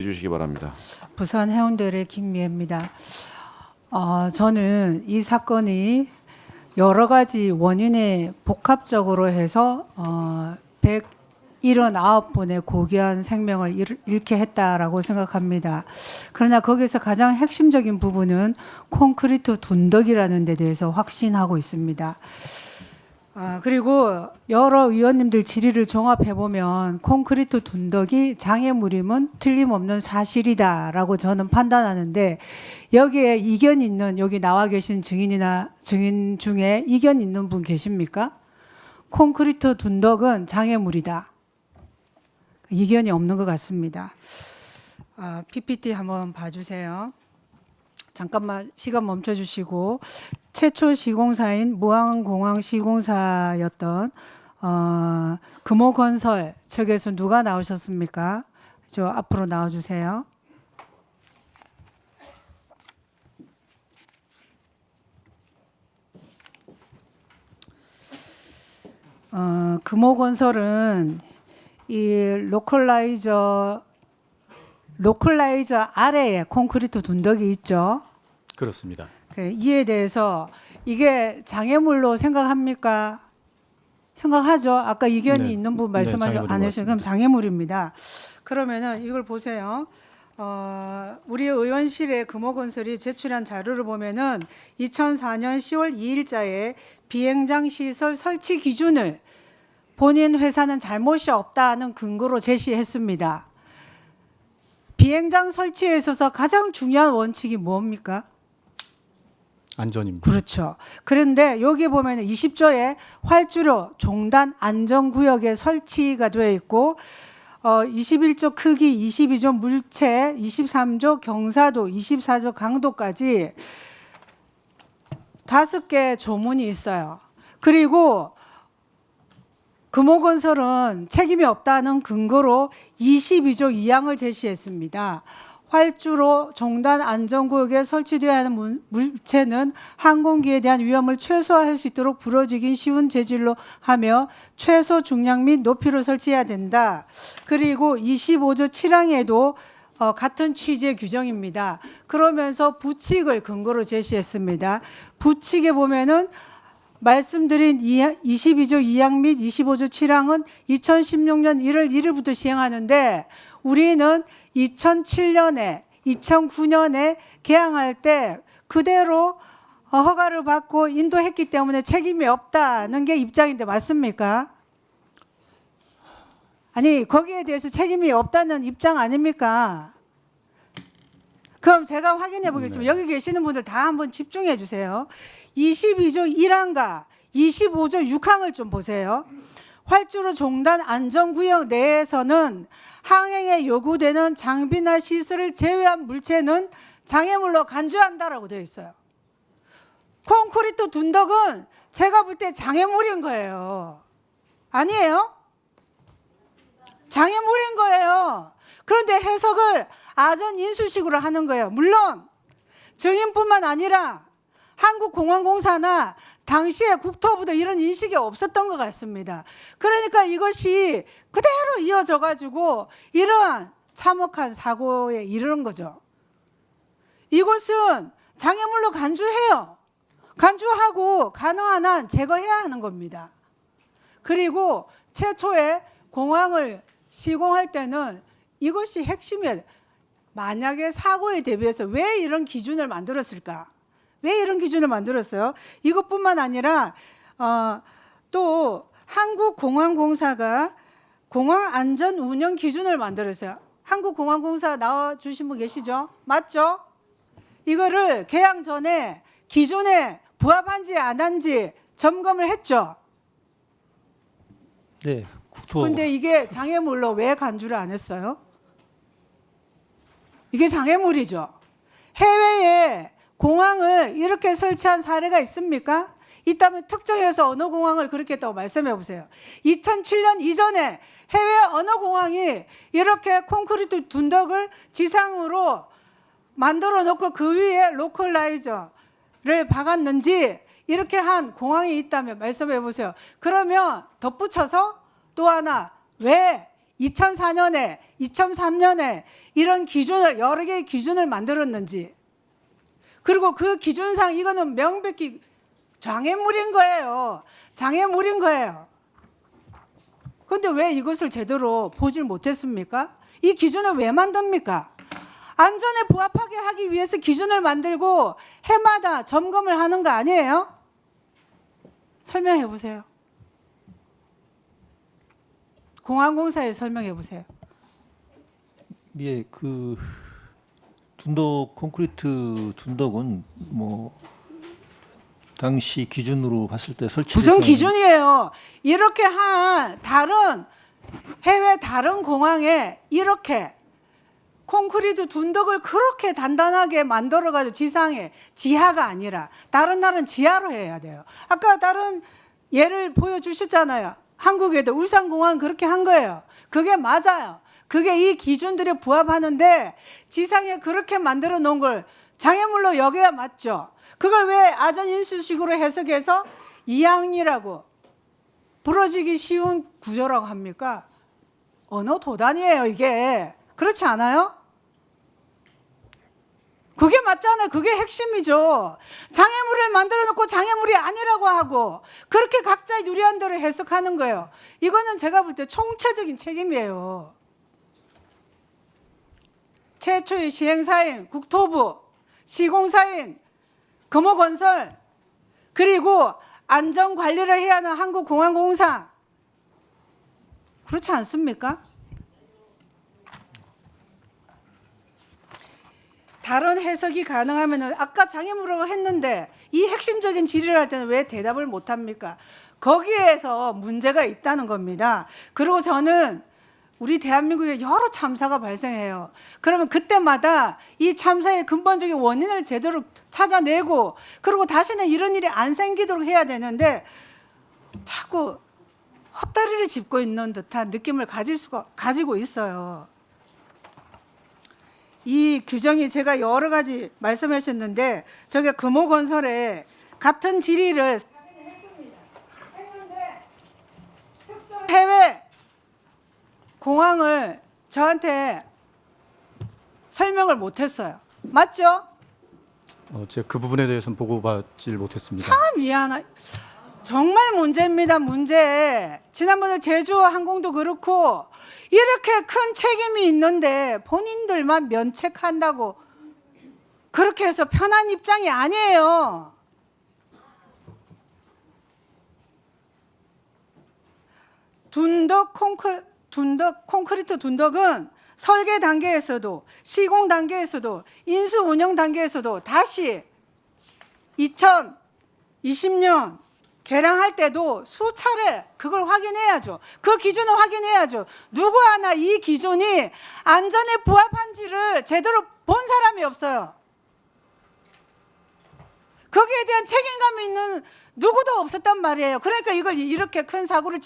주시기 바랍니다. 부산 해운대의 김미애입니다. 저는 이 사건이 여러 가지 원인에 복합적으로 해서 179분의 고귀한 생명을 잃게 했다라고 생각합니다. 그러나 거기서 가장 핵심적인 부분은 콘크리트 둔덕이라는 데 대해서 확신하고 있습니다. 그리고 여러 의원님들 질의를 종합해보면 콘크리트 둔덕이 장애물임은 틀림없는 사실이다라고 저는 판단하는데, 여기에 이견 있는, 여기 나와 계신 증인 중에 이견 있는 분 계십니까? 콘크리트 둔덕은 장애물이다. 이견이 없는 것 같습니다. PPT 한번 봐주세요. 잠깐만 시간 멈춰주시고, 최초 시공사인 무안공항 시공사였던 금호건설 측에서 누가 나오셨습니까? 저 앞으로 나와주세요. 금호건설은 이 로컬라이저 아래에 콘크리트 둔덕이 있죠. 그렇습니다. 이에 대해서 이게 장애물로 생각합니까? 생각하죠. 아까 이견이 네. 있는 분 네, 말씀하지 장애물인 안 것 하시죠. 그럼 장애물입니다. 그러면은 이걸 보세요. 우리 의원실에 금호건설이 제출한 자료를 보면은 2004년 10월 2일자에 비행장 시설 설치 기준을 본인 회사는 잘못이 없다는 근거로 제시했습니다. 비행장 설치에 있어서 가장 중요한 원칙이 뭡니까? 안전입니다. 그렇죠. 그런데 여기 보면 20조에 활주로 종단 안전구역에 설치가 되어 있고 21조 크기, 22조 물체, 23조 경사도, 24조 강도까지 5개 조문이 있어요. 그리고 금호건설은 책임이 없다는 근거로 22조 2항을 제시했습니다. 활주로 종단 안전구역에 설치되어야 하는 물체는 항공기에 대한 위험을 최소화할 수 있도록 부러지기 쉬운 재질로 하며 최소 중량 및 높이로 설치해야 된다. 그리고 25조 7항에도 같은 취지의 규정입니다. 그러면서 부칙을 근거로 제시했습니다. 부칙에 보면은 말씀드린 22조 2항 및 25조 7항은 2016년 1월 1일부터 시행하는데, 우리는 2007년에 2009년에 개항할 때 그대로 허가를 받고 인도했기 때문에 책임이 없다는 게 입장인데 맞습니까? 아니, 거기에 대해서 책임이 없다는 입장 아닙니까? 그럼 제가 확인해 보겠습니다. 여기 계시는 분들 다 한번 집중해 주세요. 22조 1항과 25조 6항을 좀 보세요. 활주로 종단 안전구역 내에서는 항행에 요구되는 장비나 시설을 제외한 물체는 장애물로 간주한다라고 되어 있어요. 콘크리트 둔덕은 제가 볼 때 장애물인 거예요. 아니에요? 장애물인 거예요. 그런데 해석을 아전인수식으로 하는 거예요. 물론 증인뿐만 아니라 한국공항공사나 당시에 국토부도 이런 인식이 없었던 것 같습니다. 그러니까 이것이 그대로 이어져 가지고 이러한 참혹한 사고에 이르는 거죠. 이곳은 장애물로 간주해요. 간주하고 가능한 한 제거해야 하는 겁니다. 그리고 최초에 공항을 시공할 때는 이것이 핵심이에요. 만약에 사고에 대비해서 왜 이런 기준을 만들었을까? 왜 이런 기준을 만들었어요? 이것뿐만 아니라 또 한국공항공사가 공항안전운영 기준을 만들었어요. 한국공항공사 나와주신 분 계시죠? 맞죠? 이거를 개항 전에 기준에 부합한지 안 한지 점검을 했죠? 네. 그런데 이게 장애물로 왜 간주를 안 했어요? 이게 장애물이죠. 해외에 공항을 이렇게 설치한 사례가 있습니까? 있다면 특정해서 어느 공항을 그렇게 했다고 말씀해 보세요. 2007년 이전에 해외 어느 공항이 이렇게 콘크리트 둔덕을 지상으로 만들어 놓고 그 위에 로컬라이저를 박았는지 이렇게 한 공항이 있다면 말씀해 보세요. 그러면 덧붙여서 또 하나, 왜 2004년에 2003년에 이런 기준을 여러 개의 기준을 만들었는지, 그리고 그 기준상 이거는 명백히 장애물인 거예요. 장애물인 거예요. 그런데 왜 이것을 제대로 보질 못했습니까? 이 기준을 왜 만듭니까? 안전에 부합하게 하기 위해서 기준을 만들고 해마다 점검을 하는 거 아니에요? 설명해 보세요. 공항공사에 설명해 보세요. 예, 그 둔덕 콘크리트 둔덕은 뭐 당시 기준으로 봤을 때 설치 무슨 기준이에요? 이렇게 한 다른 해외 다른 공항에 이렇게 콘크리트 둔덕을 그렇게 단단하게 만들어가지고 지상에, 지하가 아니라 다른 나라는 지하로 해야 돼요. 아까 다른 예를 보여주셨잖아요. 한국에도 울산공항 그렇게 한 거예요. 그게 맞아요. 그게 이 기준들에 부합하는데 지상에 그렇게 만들어 놓은 걸 장애물로 여겨야 맞죠. 그걸 왜 아전인수식으로 해석해서 이항이라고 부러지기 쉬운 구조라고 합니까? 언어 도단이에요, 이게. 그렇지 않아요? 그게 맞잖아요. 그게 핵심이죠. 장애물을 만들어 놓고 장애물이 아니라고 하고 그렇게 각자 유리한 대로 해석하는 거예요. 이거는 제가 볼 때 총체적인 책임이에요. 최초의 시행사인 국토부, 시공사인 금호건설, 그리고 안전관리를 해야 하는 한국공항공사. 그렇지 않습니까? 다른 해석이 가능하면 아까 장애물이라고 했는데 이 핵심적인 질의를 할 때는 왜 대답을 못합니까? 거기에서 문제가 있다는 겁니다. 그리고 저는 우리 대한민국에 여러 참사가 발생해요. 그러면 그때마다 이 참사의 근본적인 원인을 제대로 찾아내고 그리고 다시는 이런 일이 안 생기도록 해야 되는데 자꾸 헛다리를 짚고 있는 듯한 느낌을 가지고 있어요. 이 규정이 제가 여러 가지 말씀하셨는데 저게 금호건설에 같은 질의를 했는데 특정 해외 공항을 저한테 설명을 못했어요. 맞죠? 제가 그 부분에 대해서는 보고받질 못했습니다. 참 미안해. 정말 문제입니다. 문제. 지난번에 제주항공도 그렇고 이렇게 큰 책임이 있는데 본인들만 면책한다고 그렇게 해서 편한 입장이 아니에요. 콘크리트 둔덕은 설계 단계에서도 시공 단계에서도 인수 운영 단계에서도 다시 2020년 개량할 때도 수차례 그걸 확인해야죠. 그 기준을 확인해야죠. 누구 하나 이 기준이 안전에 부합한지를 제대로 본 사람이 없어요. 거기에 대한 책임감이 있는 누구도 없었단 말이에요. 그러니까 이걸 이렇게 큰 사고를